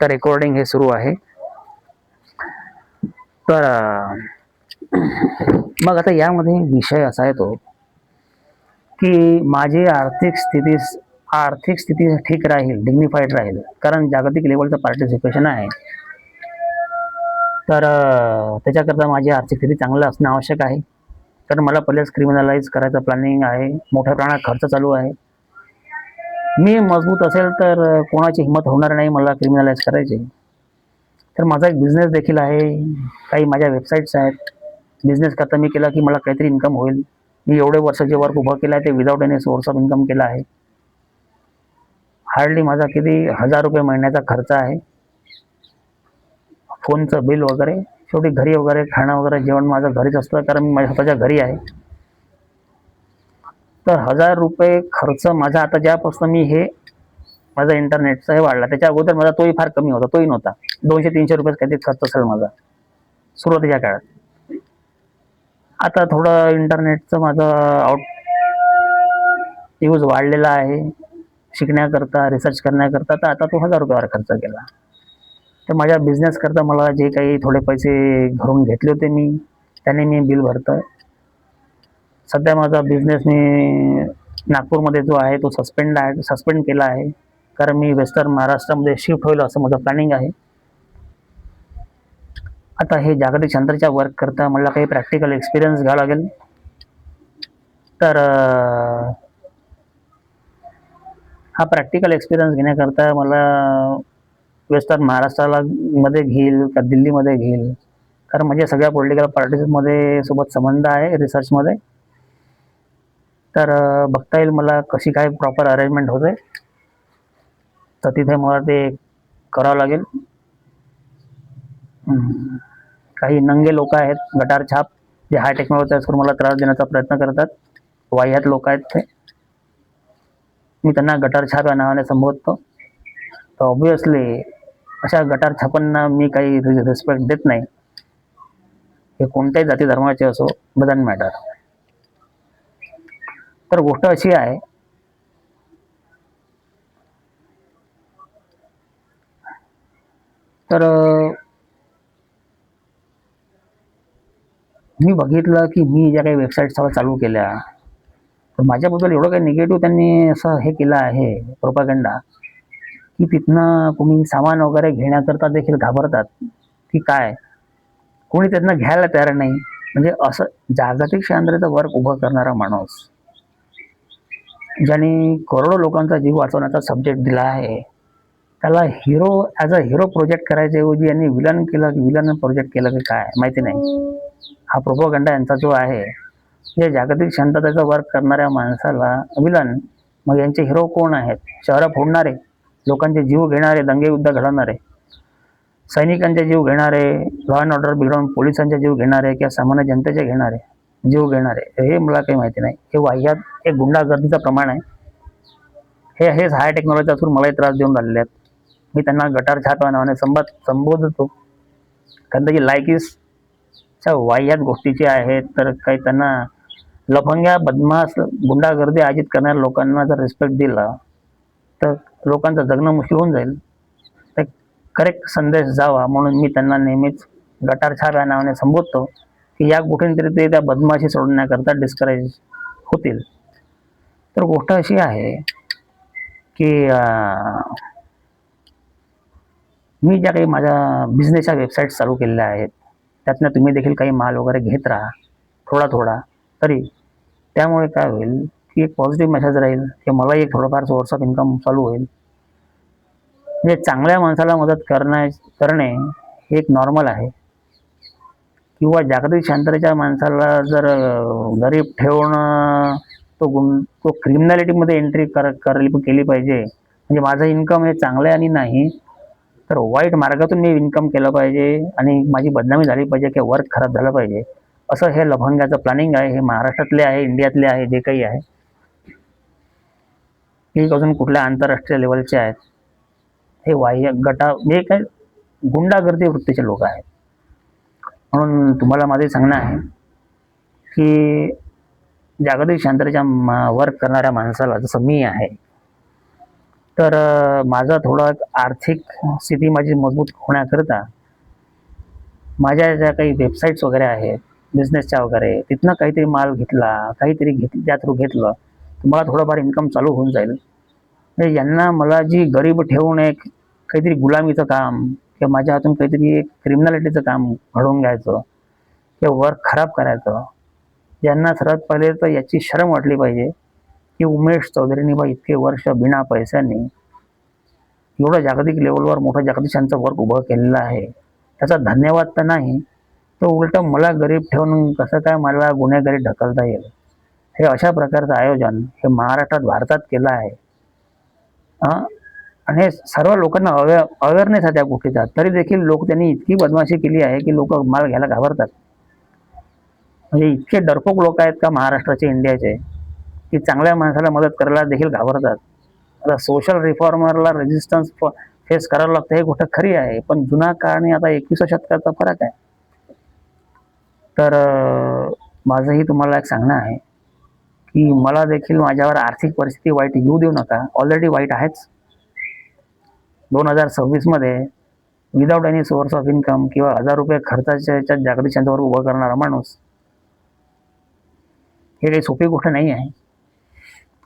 तर रेकॉर्डिंग हे सुरू आहे. तर मग आता यामध्ये विषय असा येतो की माझी आर्थिक स्थिती ठीक राहील, डिग्निफाईड राहील, कारण जागतिक लेवलचं पार्टिसिपेशन आहे. तर त्याच्याकरता माझी आर्थिक स्थिती चांगलं असणं आवश्यक आहे. तर मला पहिलेच क्रिमिनलाइज करायचं प्लॅनिंग आहे, मोठ्या प्रमाणात खर्च चालू आहे. मी मजबूत असेल तर कोणाची हिंमत होणार नाही मला क्रिमिनलाइज करायची. तर माझा एक बिझनेस देखील आहे, काही माझ्या वेबसाईट्स आहेत. बिझनेस करता मी केला की मला काहीतरी इन्कम होईल. मी एवढे वर्ष जे वर्क उभं केलं आहे ते without any source of income केलं आहे. हार्डली माझा किती 1000 रुपये महिन्याचा खर्च आहे, फोनचं बिल वगैरे, शेवटी घरी वगैरे खाणं वगैरे जेवण माझं घरीच असतं, कारण मी माझ्या स्वतःच्या घरी आहे. तर 1000 रुपये खर्च माझा आता ज्यापासून मी हे माझा इंटरनेटचा हे वाढला, त्याच्या अगोदर माझा तोही फार कमी होता, तोही नव्हता. 200-300 रुपये काहीतरी खर्च असेल माझा सुरुवातीच्या काळात. आता थोडं इंटरनेटचं माझं यूज वाढलेला आहे शिकण्याकरता, रिसर्च करण्याकरता. तर आता तो 1000 रुपयावर खर्च केला. तर माझ्या बिझनेस करता मला जे काही थोडे पैसे घरून घेतले होते मी, त्याने मी बिल भरतोय. सध्या माझा बिझनेस मी नागपूरमध्ये जो आहे तो सस्पेंड केला आहे, कारण मी वेस्टर्न महाराष्ट्रामध्ये शिफ्ट होईल असं माझं प्लॅनिंग आहे. आता हे जागतिक शांततेच्या वर्क करता मला काही प्रॅक्टिकल एक्सपिरियन्स घ्यावा लागेल. तर हा प्रॅक्टिकल एक्सपिरियन्स घेण्याकरता मला वेस्टर्न महाराष्ट्राला मध्ये घेईल का दिल्लीमध्ये घेईल, कारण म्हणजे सगळ्या पॉलिटिकल पार्टीजमध्ये सोबत संबंध आहे रिसर्चमध्ये. तर बघता येईल मला कशी काय प्रॉपर अरेंजमेंट होते, तर तिथे मला ते करावं लागेल. काही नंगे लोक आहेत, गटार छाप, जे हाय टेक्नॉलॉजी करून मला त्रास देण्याचा प्रयत्न करतात. वाह्यात लोक आहेत ते, मी त्यांना गटार छाप या नावाने संबोधतो. तर ऑब्विसली अशा गटार छापांना मी काही रिस्पेक्ट देत नाही. हे कोणत्याही जाती धर्माचे असो, डझंट मॅटर. तर गोष्ट अशी आहे, तर मी बघितलं की मी ज्या काही वेबसाईट्स चालू केल्या, तर माझ्याबद्दल एवढं काही निगेटिव्ह त्यांनी असं हे केलं आहे प्रोपागंडा, की तिथनं कोणी सामान वगैरे घेण्याकरता देखील घाबरतात की काय, कोणी त्यांना घ्यायला तयार नाही. म्हणजे असं जागतिक शांततेचं वर्क उभं करणारा माणूस, ज्याने करोडो लोकांचा जीव वाचवण्याचा सब्जेक्ट दिला आहे, त्याला ॲज अ हिरो प्रोजेक्ट करायच्याऐवजी यांनी विलन प्रोजेक्ट केलं की काय माहिती नाही. हा प्रोपागंडा यांचा जो आहे, हे जागतिक शांततेचं वर्क करणाऱ्या माणसाला विलन, मग यांचे हिरो कोण आहेत? शहरं फोडणारे, लोकांचे जीव घेणारे, दंगेयुद्ध घडवणारे, सैनिकांचे जीव घेणारे, लॉ अँड ऑर्डर बिघडवून पोलिसांचे जीव घेणारे किंवा सामान्य जनतेचे जीव घेणारे, हे मला काही माहिती नाही. हे वाह्यात एक गुंडागर्दीचं प्रमाण आहे. हेच हाय टेक्नॉलॉजी असून मलाही त्रास देऊन राहिलेले आहेत. मी त्यांना गटार छाप या नावाने संबोधतो, कारण त्याची लायकीच्या वाह्यात गोष्टीची आहेत. तर काही त्यांना लफंग्या, बदमाश, गुंडागर्दी आयोजित करणाऱ्या लोकांना जर रिस्पेक्ट दिला तर लोकांचं जगणं मुश्किल होऊन जाईल. तर करेक्ट संदेश जावा म्हणून मी त्यांना नेहमीच गटार छाप या नावाने संबोधतो, की या कुठेतरी ते त्या बदमाशी सोडण्याकरता डिस्करेज होतील. तर गोष्ट अशी आहे की मी ज्या काही माझ्या बिझनेसच्या वेबसाईट्स चालू केलेल्या आहेत, त्यातनं तुम्ही देखील काही माल वगैरे घेत राहा थोडा थोडा तरी. त्यामुळे काय होईल की एक पॉझिटिव्ह मेसेज राहील, की मलाही एक थोडंफार सोर्स ऑफ इन्कम चालू होईल. म्हणजे चांगल्या माणसाला मदत करणे हे एक नॉर्मल आहे, किंवा जागतिक शांततेच्या माणसाला जर गरीब ठेवणं तो क्रिमिनॅलिटीमध्ये एंट्री केली पाहिजे. म्हणजे माझं इन्कम हे चांगलं आहे आणि नाही तर वाईट मार्गातून मी इन्कम केलं पाहिजे आणि माझी बदनामी झाली पाहिजे किंवा वर्क खराब झालं पाहिजे, असं हे लफंग्याचं प्लॅनिंग आहे. हे महाराष्ट्रातले आहे, इंडियातले आहे, जे काही आहे, हे अजून कुठल्या आंतरराष्ट्रीय लेवलचे आहेत. हे बाह्य म्हणजे काय गुंडागर्दी वृत्तीचे लोक आहेत. म्हणून तुम्हाला माझे सांगणं आहे की जागतिक शांततेच्या वर्क करणाऱ्या माणसाला जसं मी आहे, तर माझा थोडा आर्थिक स्थिती माझी मजबूत होण्याकरता माझ्या ज्या काही वेबसाईट्स वगैरे आहेत बिझनेसच्या वगैरे, तिथनं काहीतरी माल घेतला, काहीतरी त्या थ्रू घेतलं तर मला थोडंफार इन्कम चालू होऊन जाईल. म्हणजे यांना मला जी गरीब ठेवून एक काहीतरी गुलामीचं काम किंवा माझ्या हातून काहीतरी एक क्रिमिनॅलिटीचं काम घडवून घ्यायचं किंवा वर्क खराब करायचं, यांना सर्वात पहिले तर याची शरम वाटली पाहिजे की उमेश चौधरींनी बा इतके वर्ष बिना पैशाने एवढं जागतिक लेवलवर मोठं जागतिक शांतचं वर्क उभं केलेलं आहे. त्याचा धन्यवाद तर नाही, तो उलट मला गरीब ठेवून कसं काय मला गुन्हेगारी ढकलता येईल, हे अशा प्रकारचं आयोजन हे महाराष्ट्रात भारतात केलं आहे. आणि हे सर्व लोकांना अवेअरनेस आहे त्या गोष्टीचा, तरी देखील लोक त्यांनी इतकी बदमाशी केली आहे की लोक माल घ्यायला घाबरतात. म्हणजे इतके डरपोक लोक आहेत का महाराष्ट्राचे, इंडियाचे, की चांगल्या माणसाला मदत करायला देखील घाबरतात. आता सोशल रिफॉर्मरला रेजिस्टन्स फेस करावं लागतं, ही गोष्ट खरी आहे, पण जुना काळ आणि आता 21व्या शतकाचा फरक आहे. तर माझंही तुम्हाला एक सांगणं आहे की मला देखील माझ्यावर आर्थिक परिस्थिती वाईट येऊ देऊ नका. ऑलरेडी वाईट आहेच. 2026 मध्ये without any source of income किंवा ₹1000 खर्चाच्या याच्यात जागतिक शांततेवर उभं करणारा माणूस, हे काही सोपी गोष्ट नाही आहे,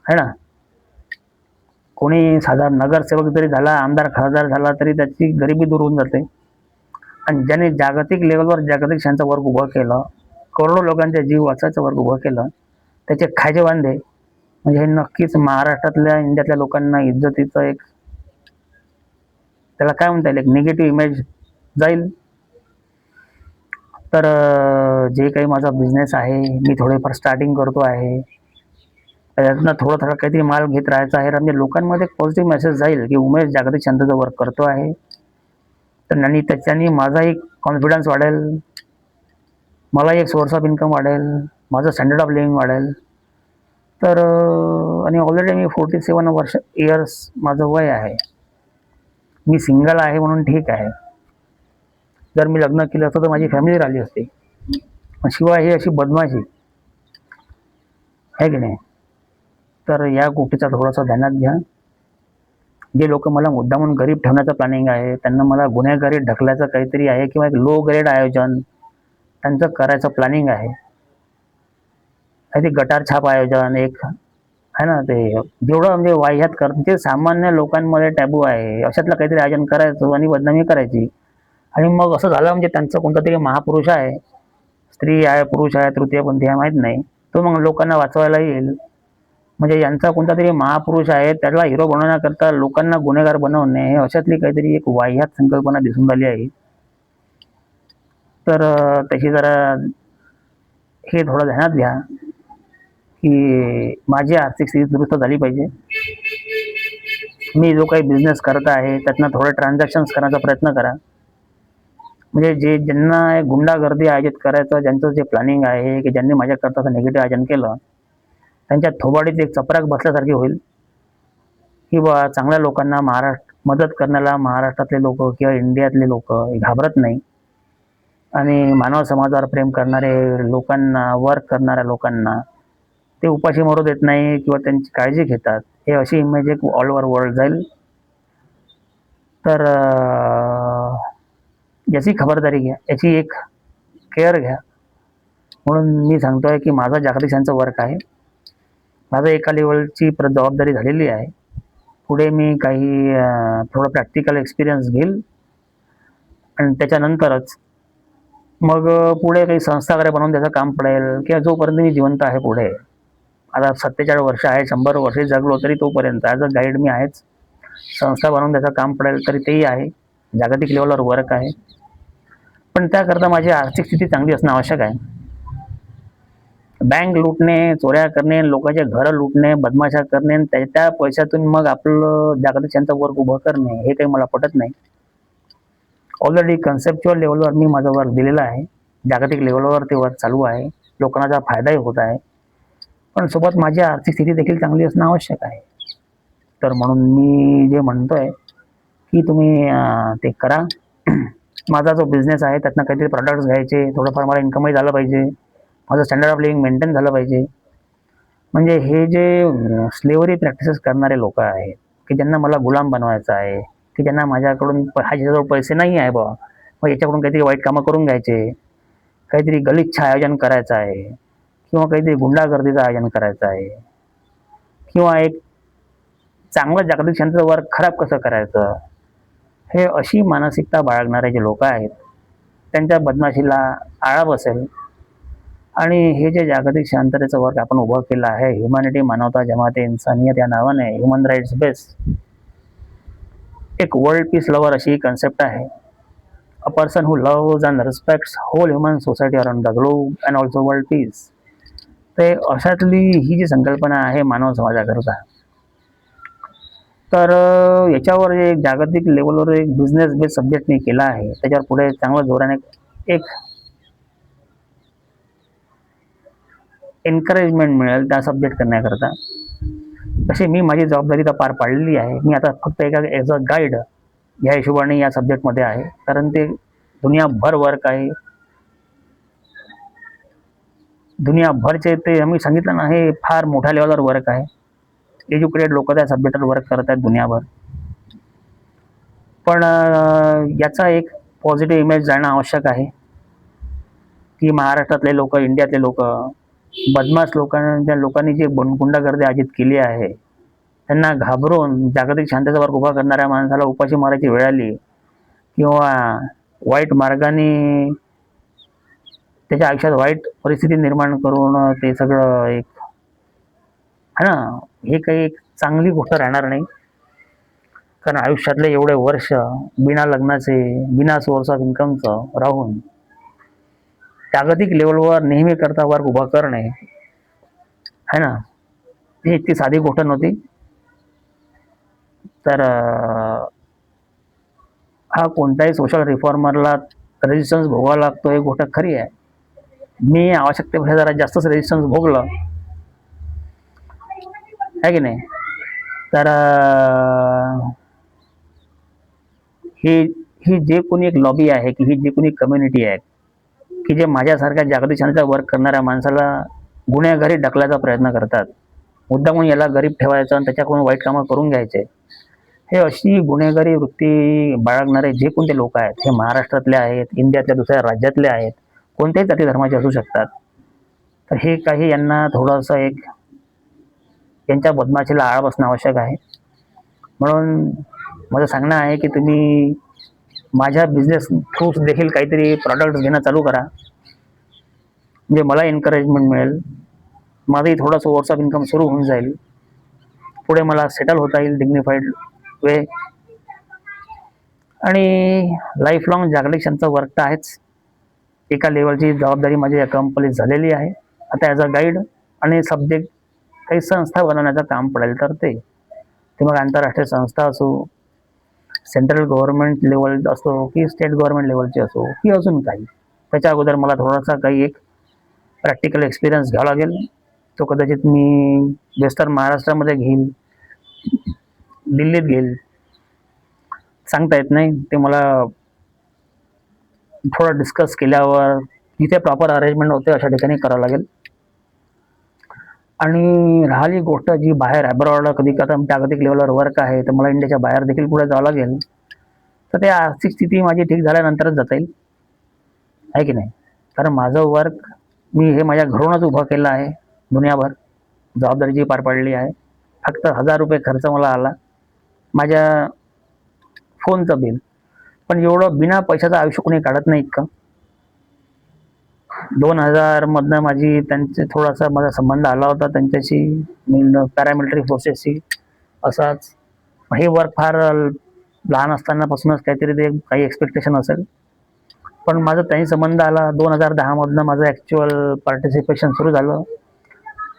है ना. कोणी साधारण नगरसेवक जरी झाला, आमदार खासदार झाला, तरी त्याची गरिबी दूर होऊन जाते. आणि ज्याने जागतिक लेवलवर जागतिक शांतता वर्क उभं केलं, करोडो लोकांचे जीव वाचवायचं वर्क उभं केलं, त्याचे खायचे वांदे, म्हणजे हे नक्कीच महाराष्ट्रातल्या इंडियातल्या लोकांना इज्जतीचं एक, त्याला काय म्हणता येईल, एक निगेटिव्ह इमेज जाईल. तर जे काही माझा बिझनेस आहे, मी थोडेफार स्टार्टिंग करतो आहे, त्यातनं थोडं काहीतरी माल घेत राहायचा आहे. म्हणजे लोकांमध्ये एक पॉझिटिव्ह मेसेज जाईल की उमेश जागतिक शांततेचं वर्क करतो आहे. तर आणि त्याच्याने माझाही कॉन्फिडन्स वाढेल, मलाही एक सोर्स ऑफ इन्कम वाढेल, माझं स्टँडर्ड ऑफ लिव्हिंग वाढेल. तर आणि ऑलरेडी मी 47 इयर्स माझं वय आहे. मी सिंगल आहे म्हणून ठीक आहे. जर मी लग्न केलं असतं तर माझी फॅमिली राहिली असती. शिवाय ही अशी बदमाशी आहे की नाही. तर या गोष्टीचा थोडासा ध्यानात घ्या. जे लोक मला मुद्दामून गरीब ठेवण्याचं प्लॅनिंग आहे, त्यांना मला गुन्हेगारी ढकलायचं काहीतरी आहे किंवा एक लो ग्रेड आयोजन त्यांचं करायचं प्लॅनिंग आहे. ते गटार छाप आयोजन एक आहे ना, ते जेवढं म्हणजे वाह्यात जे सामान्य लोकांमध्ये टॅबू आहे, अशातलं काहीतरी आयोजन करायचं आणि बदनामी करायची. आणि मग असं झालं म्हणजे त्यांचं कोणता तरी महापुरुष आहे, स्त्री आहे, पुरुष आहे, तृतीयपंथी आहे, माहीत नाही, तो मग लोकांना वाचवायला येईल. म्हणजे यांचा कोणता तरी महापुरुष आहे, त्याला हिरो बनवण्याकरता लोकांना गुन्हेगार बनवणे, हे अशातली काहीतरी एक वाह्यात संकल्पना दिसून राहिली आहे. तर त्याची जरा हे थोडं ध्यानात घ्या की माझी आर्थिक स्थिती दुरुस्त झाली पाहिजे. मी जो काही बिझनेस करत आहे त्यातनं थोडं ट्रान्झॅक्शन्स करण्याचा प्रयत्न करा. म्हणजे ज्यांना गुंडागर्दी आयोजित करायचं, ज्यांचं जे प्लॅनिंग आहे की ज्यांनी माझ्याकरता असं निगेटिव्ह आयोजन केलं, त्यांच्या थोबाडीत एक चपराक बसल्यासारखी होईल की बा चांगल्या लोकांना मदत करण्याला महाराष्ट्रातले लोक किंवा इंडियातले लोक घाबरत नाही. आणि मानव समाजावर प्रेम करणारे लोकांना, वर्क करणाऱ्या लोकांना ते उपाशी मरू देत नाही किंवा त्यांची काळजी घेतात, हे अशी इमेज एक ऑल ओव्हर वर्ल्ड जाईल. तर याची खबरदारी घ्या, याची एक केअर घ्या. म्हणून मी सांगतोय की माझा जागतिक शांततेचं वर्क आहे, माझं एका लेवलची जबाबदारी झालेली आहे. पुढे मी काही थोडं प्रॅक्टिकल एक्सपिरियन्स घेईल आणि त्याच्यानंतरच मग पुढे काही संस्था वगैरे बनवून त्याचं काम पडेल किंवा जोपर्यंत मी जिवंत आहे पुढे, आता 47 वर्ष आहे, 100 वर्षे जगलो तरी तोपर्यंत ॲज अ गाईड मी आहेच. संस्था बनवून त्याचं काम पडेल तरी तेही आहे, जागतिक लेवलवर वर्क आहे. पण त्याकरता माझी आर्थिक स्थिती चांगली असणं आवश्यक आहे. बँक लुटणे, चोऱ्या करणे, लोकांचे घरं लुटणे, बदमाशा करणे आणि त्या पैशातून मग आपलं जागतिक शांतता वर्क उभं करणे हे काही मला पटत नाही. ऑलरेडी कन्सेप्च्युअल लेव्हलवर मी माझा वर्क दिलेला आहे. जागतिक लेव्हलवर ते वर्क चालू आहे. लोकांना त्याचा फायदाही होत आहे. पण सोबत माझी आर्थिक स्थिती देखील चांगली असणं आवश्यक आहे. तर म्हणून मी जे म्हणतोय की तुम्ही ते करा. माझा जो बिझनेस आहे त्यातनं काहीतरी प्रॉडक्ट्स घ्यायचे, थोडंफार मला इन्कमही झालं पाहिजे, माझं स्टँडर्ड ऑफ लिव्हिंग मेंटेन झालं पाहिजे. म्हणजे हे जे स्लेव्हरी प्रॅक्टिसेस करणारे लोक आहेत की ज्यांना मला गुलाम बनवायचं आहे, की ज्यांना माझ्याकडून ह्याच्याजवळ पैसे नाही आहे बा, मग याच्याकडून काहीतरी वाईट कामं करून घ्यायचे, काहीतरी गलिच्छ आयोजन करायचं आहे किंवा काहीतरी गुंडागर्दीचं आयोजन करायचं आहे किंवा एक चांगलं जागतिक शांतता वर्क खराब कसं करायचं, हे अशी मानसिकता बाळगणारे जे लोक आहेत त्यांच्या बदमाशीला आळा बसेल. आणि हे जे जागतिक शांततेचं वर्क आपण उभं केलं आहे, ह्युमॅनिटी, मानवता, जमाते इन्सानियत या नावाने, ह्युमन राईट्स बेस, एक वर्ल्ड पीस लवर अशी कन्सेप्ट आहे. A person who loves and respects whole human society around the globe and also world peace. ते अशातली ही जी संकल्पना आहे मानव समाजाकरता. तर याच्यावर एक जागतिक लेवलवर एक बिझनेस बेस सब्जेक्ट मी केला आहे. त्याच्यावर पुढे चांगलं जोराने एक एन्करेजमेंट मिळेल त्या सब्जेक्ट करण्याकरता. तशी मी माझी जबाबदारी तर पार पाडलेली आहे. मी आता फक्त ॲज अ गाईड या हिशोबाने या सब्जेक्टमध्ये आहे, कारण ते दुनियाभर वर्क आहे. दुनियाभरचे ते आम्ही सांगितलं ना, हे फार मोठ्या लेवलवर वर्क आहे. एज्युकेटेड लोक त्या सब्जेक्टवर वर्क करत आहेत दुनियाभर. पण याचा एक पॉझिटिव्ह इमेज जाणं आवश्यक आहे की महाराष्ट्रातले लोक, इंडियातले लोक, बदमाश ज्या लोकांनी जे गुंडागर्दी आयोजित केली आहे, त्यांना घाबरून जागतिक शांततेचा वर्क उभा करणाऱ्या माणसाला उपाशी मारायची वेळ आली किंवा वाईट मार्गाने त्याच्या आयुष्यात वाईट परिस्थिती निर्माण करून ते सगळं एक है ना, हे काही एक चांगली गोष्ट राहणार नाही. कारण आयुष्यातले एवढे वर्ष बिना लग्नाचे, बिना सोर्स ऑफ इन्कमचं राहून जागतिक लेवलवर नेहमी करता वर्क उभा करणे है ना, ही इतकी साधी गोष्ट नव्हती. तर हा कोणत्याही सोशल रिफॉर्मरला रेजिस्टन्स भोगावा लागतो ही गोष्ट खरी आहे. मी आवश्यकतेपेक्षा जरा जास्तच रेजिस्टन्स भोगलं आहे की नाही. तर ही जे कोणी एक लॉबी आहे की ही जी कोणी कम्युनिटी आहे की जे माझ्यासारख्या जागतिक शांततेचा वर्क करणाऱ्या माणसाला गुन्हेगारी ढकलायचा प्रयत्न करतात, मुद्दामून याला गरीब ठेवायचं आणि त्याच्याकडून वाईट कामं करून घ्यायचे, हे अशी गुन्हेगारी वृत्ती बाळगणारे जे कोणते लोक आहेत, हे महाराष्ट्रातले आहेत, इंडियातल्या दुसऱ्या राज्यातले आहेत, कोणत्याही जाती धर्माचे असू शकतात. तर हे काही यांना थोडंसं एक यांच्या बदमाशीला आळा बसणं आवश्यक आहे. म्हणून माझं सांगणं आहे की तुम्ही माझ्या बिझनेस थ्रू देखील काहीतरी प्रॉडक्ट्स घेणं चालू करा, म्हणजे मला एन्करेजमेंट मिळेल, माझंही थोडं सोर्स ऑफ इन्कम सुरू होऊन जाईल, पुढे मला सेटल होता येईल डिग्निफाईड वे. आणि लाईफ लॉंग जागतिक शांतता वर्क तर आहेच. एका लेवलची जबाबदारी माझी अकम्प्लीट झालेली आहे. आता ॲज अ गाईड आणि सब्जेक्ट काही संस्था बनवण्याचं काम पडेल, तर ते मग आंतरराष्ट्रीय संस्था असो, सेंट्रल गव्हर्नमेंट लेवल असो की स्टेट गव्हर्नमेंट लेवलची असो की अजून काही. त्याच्या अगोदर मला थोडासा काही एक प्रॅक्टिकल एक्सपिरियन्स घ्यावा लागेल. तो कदाचित मी वेस्टर्न महाराष्ट्रामध्ये घेईल, दिल्लीत घेईल, सांगता येत नाही. ते मला थोडं डिस्कस केल्यावर जिथे प्रॉपर अरेंजमेंट होते अशा ठिकाणी करावं लागेल. आणि राहिली गोष्ट जी बाहेर अब्रॉड कधी आता जागतिक लेवलवर वर्क आहे, तर मला इंडियाच्या बाहेर देखील पुढे जावं लागेल. तर ते आर्थिक स्थिती माझी ठीक झाल्यानंतरच जाता येईल, आहे की नाही. कारण माझं वर्क मी हे माझ्या घरूनच उभं केलं आहे, दुनियाभर जबाबदारी जी पार पाडली आहे. फक्त 1000 रुपये खर्च मला आला माझ्या फोनचं बिल, पण एवढं बिना पैशाचं आयुष्य कोणी काढत नाही इतकं. 2000 मधनं माझी त्यांचे थोडासा माझा संबंध आला होता त्यांच्याशी, पॅरामिलिटरी फोर्सेसशी असाच. हे वर्क फार लहान असतानापासूनच काहीतरी ते काही एक्सपेक्टेशन असेल. पण माझं त्यांनी संबंध आला 2010 मधनं माझं ॲक्च्युअल पार्टिसिपेशन सुरू झालं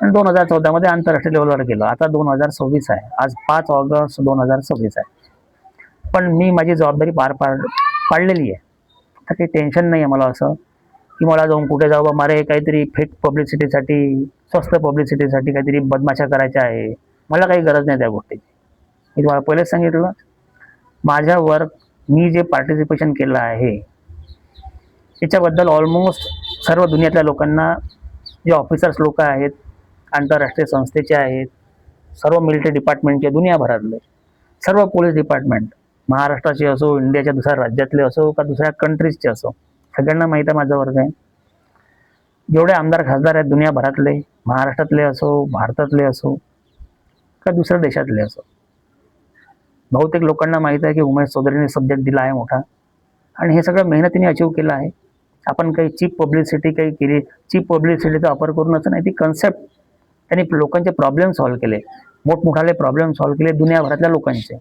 आणि 2014 आंतरराष्ट्रीय लेवलवर गेलो. आता 2026 आहे, आज 5 ऑगस्ट 2026 आहे. पण मी माझी जबाबदारी पाडलेली आहे. तर काही टेन्शन नाही आहे मला असं की मला जाऊन कुठे जाऊ बा मारे काहीतरी फेक पब्लिसिटीसाठी, स्वस्त पब्लिसिटीसाठी काहीतरी बदमाशा करायच्या आहे. मला काही गरज नाही त्या गोष्टीची. मी तुम्हाला पहिलेच सांगितलं, माझ्यावर मी जे पार्टिसिपेशन केलं आहे याच्याबद्दल ऑलमोस्ट सर्व दुनियातल्या लोकांना, जे ऑफिसर्स लोक आहेत, आंतरराष्ट्रीय संस्थेचे आहेत, सर्व मिलिटरी डिपार्टमेंटचे, दुनियाभरातले सर्व पोलीस डिपार्टमेंट, महाराष्ट्राचे असो, इंडियाच्या दुसऱ्या राज्यातले असो का दुसऱ्या कंट्रीजचे असो, सगळ्यांना माहीत आहे माझा वर्ग आहे. जेवढे आमदार खासदार आहेत दुनियाभरातले, महाराष्ट्रातले असो, भारतातले असो का दुसऱ्या देशातले असो, बहुतेक लोकांना माहीत आहे की उमेश चौधरीने सब्जेक्ट दिला आहे मोठा आणि हे सगळं मेहनतीने अचीव केलं आहे. आपण काही चीप पब्लिसिटी काही केली, चीप पब्लिसिटीचा वापर करूनच नाही, ती कन्सेप्ट त्यांनी लोकांचे प्रॉब्लेम सॉल्व्ह केले, मोठमोठाले प्रॉब्लेम सॉल्व्ह केले दुनियाभरातल्या लोकांचे,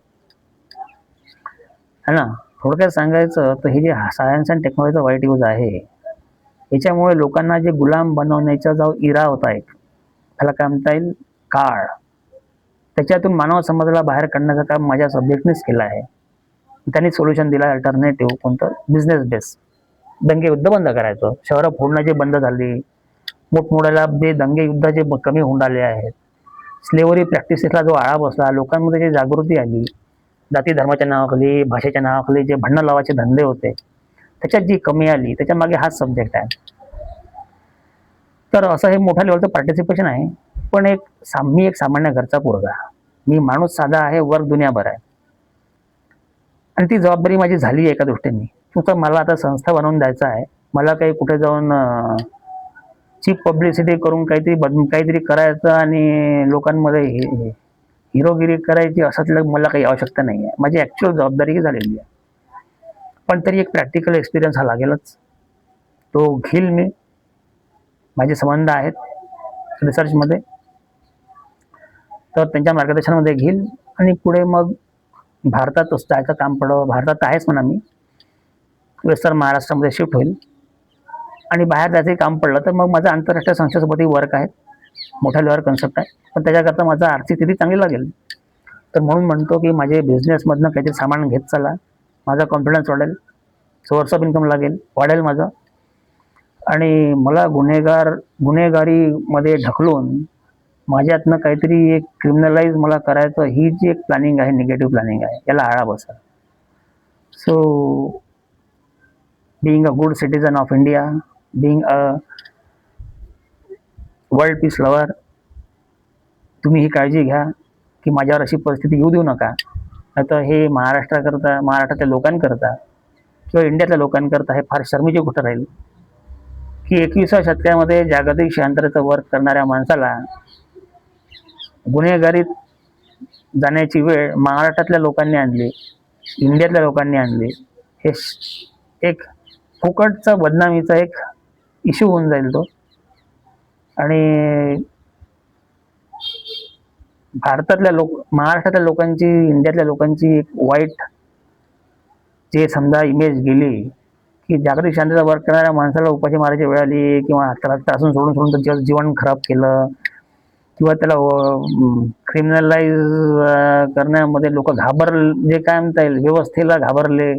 है ना. थोडक्यात सांगायचं तर हे जे सायन्स अँड टेक्नॉलॉजीचा वाईट यूज आहे याच्यामुळे लोकांना जे गुलाम बनवण्याचा जो इरा होता एक, त्याला काय म्हणता येईल, काळ, त्याच्यातून मानव समाजाला बाहेर काढण्याचं काम माझ्या सब्जेक्टनेच केलं आहे. त्यांनी सोल्युशन दिलं अल्टरनेटिव्ह, कोणतं, बिझनेस बेस. दंगे युद्ध बंद करायचं, शहरं फोडण्याचे बंद झाली, मोठमोठ्याला जे दंगे युद्धाचे कमी होऊन आले आहेत, स्लेवरी प्रॅक्टिसेसला जो आळा बसला, लोकांमध्ये जी जागृती आली, जाती धर्माच्या नावाखाली, भाषेच्या नावाखाली जे भांडणं लावायचे धंदे होते त्याच्यात जी कमी आली, त्याच्या मागे हाच सब्जेक्ट आहे. तर असं हे मोठ्या लेवलचं पार्टिसिपेशन आहे. पण मी एक सामान्य घरचा पोरगा, मी माणूस साधा आहे, वर्क दुनियाभर आहे आणि ती जबाबदारी माझी झाली आहे एका दृष्टीने. तुमचं मला आता संस्था बनवून द्यायचं आहे, मला काही कुठे जाऊन चीप पब्लिसिटी करून काहीतरी करायचं आणि लोकांमध्ये हिरोगिरी करायची असं मला काही आवश्यकता नाही आहे. माझी ॲक्च्युअल जबाबदारी झालेली आहे. पण तरी एक प्रॅक्टिकल एक्सपिरियन्स हा लागेलच, तो घेईल मी. माझे संबंध आहेत रिसर्चमध्ये, तर त्यांच्या मार्गदर्शनामध्ये घेईल आणि पुढे मग भारतात जायचं काम पडलं, भारतात आहेच म्हणा, मी वेस्टर्न महाराष्ट्रामध्ये शिफ्ट होईल आणि बाहेर जायचं काम पडलं तर मग माझं आंतरराष्ट्रीय संस्थेसोबतही वर्क आहे, मोठ्या लेवलवर कन्सेप्ट आहे, पण त्याच्याकरता माझा आर्थिक स्थिती चांगली लागेल. तर म्हणून म्हणतो की माझे बिझनेसमधनं काहीतरी सामान घेत चला, माझा कॉन्फिडन्स वाढेल, सोर्स ऑफ इन्कम वाढेल माझं, आणि मला गुन्हेगारीमध्ये ढकलून माझ्यातनं काहीतरी एक क्रिमिनलाइज मला करायचं, ही जी एक प्लॅनिंग आहे, निगेटिव्ह प्लॅनिंग आहे, याला आळा बसेल. So being a good citizen of India, being a world peace lover, तुम्ही ही काळजी घ्या की माझ्यावर अशी परिस्थिती येऊ देऊ नका. आता हे महाराष्ट्रातल्या लोकांकरता किंवा इंडियातल्या लोकांकरता हे फार शर्मेची गोष्ट राहील की 21व्या शतकामध्ये जागतिक शांततेचं वर्क करणाऱ्या माणसाला गुन्हेगारीत जाण्याची वेळ महाराष्ट्रातल्या लोकांनी आणली, इंडियातल्या लोकांनी आणली. हे एक फुकटचा बदनामीचा एक इश्यू होऊन जाईल तो, आणि महाराष्ट्रातल्या लोकांची, इंडियातल्या लोकांची एक वाईट जे समजा इमेज गेली की जागतिक शांततेचा वर्क करणाऱ्या माणसाला उपाशी मारायची वेळ आली किंवा त्याला त्रासून सोडून त्याचं जीवन खराब केलं किंवा त्याला क्रिमिनलाइज करण्यामध्ये लोक जे काय म्हणता येईल, व्यवस्थेला घाबरले,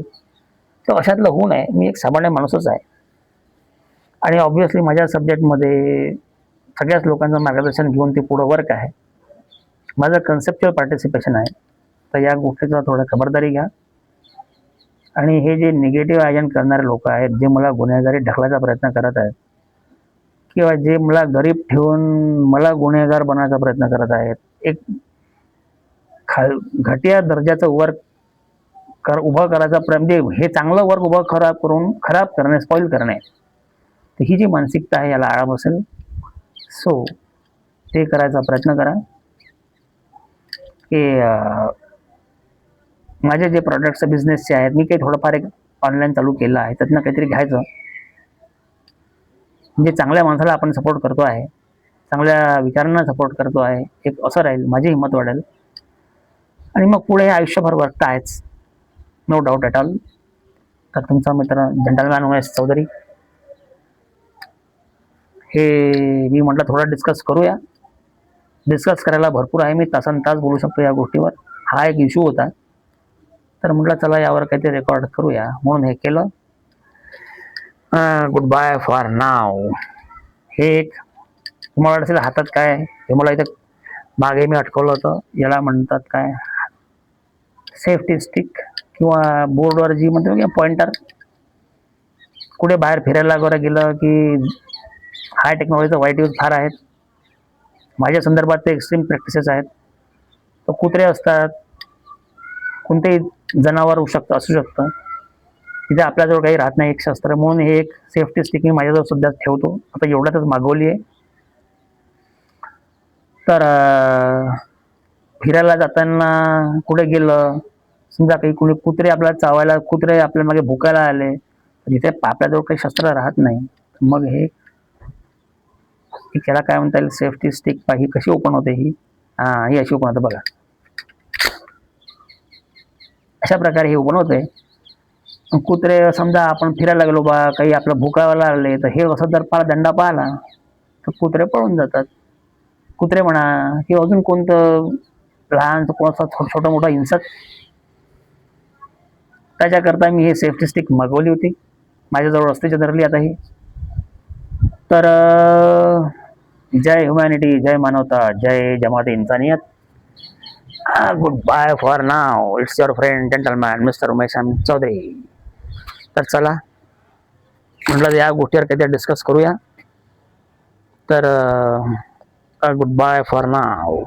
तर अशातलं होऊ नये. मी एक सामान्य माणूसच आहे आणि ऑब्व्हियसली माझ्या सब्जेक्टमध्ये सगळ्याच लोकांचं मार्गदर्शन घेऊन ते पुढं वर्क आहे. माझं कन्सेप्च्युअल पार्टिसिपेशन आहे. तर या गोष्टीचा थोडं खबरदारी घ्या आणि हे जे निगेटिव्ह एजंट करणारे लोक आहेत, जे मला गुन्हेगारी ढकलायचा प्रयत्न करत आहेत किंवा जे मला गरीब ठेवून मला गुन्हेगार बनवायचा प्रयत्न करत आहेत, एक घटिया दर्जाचं वर्क उभं करायचा म्हणजे हे चांगलं वर्क उभं खराब करणे, स्पॉइल करणे, तर ही जी मानसिकता आहे याला आळा बसेल. सो ते करायचा प्रयत्न करा की माझे जे प्रॉडक्ट्स बिझनेसचे आहेत, मी काही थोडंफार एक ऑनलाईन चालू केलं आहे, त्यातनं काहीतरी घ्यायचं, म्हणजे चांगल्या माणसाला आपण सपोर्ट करतो आहे, चांगल्या विचारांना सपोर्ट करतो आहे, एक असं राहील, माझी हिंमत वाढेल आणि मग पुढे आयुष्यभर वर्क आहेच, नो डाऊट ॲट ऑल. तर तुमचा मित्र जंटलमॅन उमेश चौधरी. हे मी म्हटलं थोडं डिस्कस करूया. डिस्कस करायला भरपूर आहे, मी तासन तास बोलू शकतो या गोष्टीवर. हा एक इश्यू होता, तर म्हटलं चला यावर काहीतरी रेकॉर्ड करूया, म्हणून हे केलं. Good bye for now. हे एक तुम्हाला असेल हातात काय, हे मला इथं मागे मी अटकवलं होतं. याला म्हणतात काय, सेफ्टी स्टिक किंवा बोर्डवर जी म्हणतो पॉइंटर. कुठे बाहेर फिरायला वगैरे गेलं की हाय टेक्नॉलॉजीचा वाईट यूज फार आहेत. माझ्या संदर्भात ते एक्स्ट्रीम प्रॅक्टिसेस आहेत. तर कुत्रे असतात, कोणतेही जनावर असू शकतं. तिथे आपल्याजवळ काही राहत नाही एक शस्त्र, म्हणून हे एक सेफ्टी स्टिक मी माझ्याजवळ सध्या ठेवतो. आता एवढ्यातच मागवली आहे. तर फिरायला जाताना कुठे गेलं, समजा काही कुणी कुत्रे आपल्याला चावायला, कुत्रे आपल्या मागे भुकायला आले, जिथे आपल्याजवळ काही शस्त्र राहत नाही, मग हे त्याला काय म्हणता येईल, सेफ्टी स्टिक. ही कशी ओपन होते, ही अशी ओपन होते बघा. अशा प्रकारे हे ओपन होते. कुत्रे समजा आपण फिरायला गेलो बा, काही आपलं भुकायला आले, तर हे असं जर दंडा पाहिला तर कुत्रे पळून जातात. कुत्रे म्हणा किंवा अजून कोणतं लहान कोणता छोटा मोठा हिंसक, त्याच्याकरता मी हे सेफ्टी स्टिक मागवली होती. माझ्याजवळ असते जनरली आता ही. तर जय ह्युमॅनिटी, जय मानवता, जय Jamaat Insaniyat. Good bye for now. It's your friend gentleman mister Umesh Chaudhary. तर चला म्हटलं या गोष्टीवर काहीतरी डिस्कस करूया. तर गुड बाय फॉर नाव.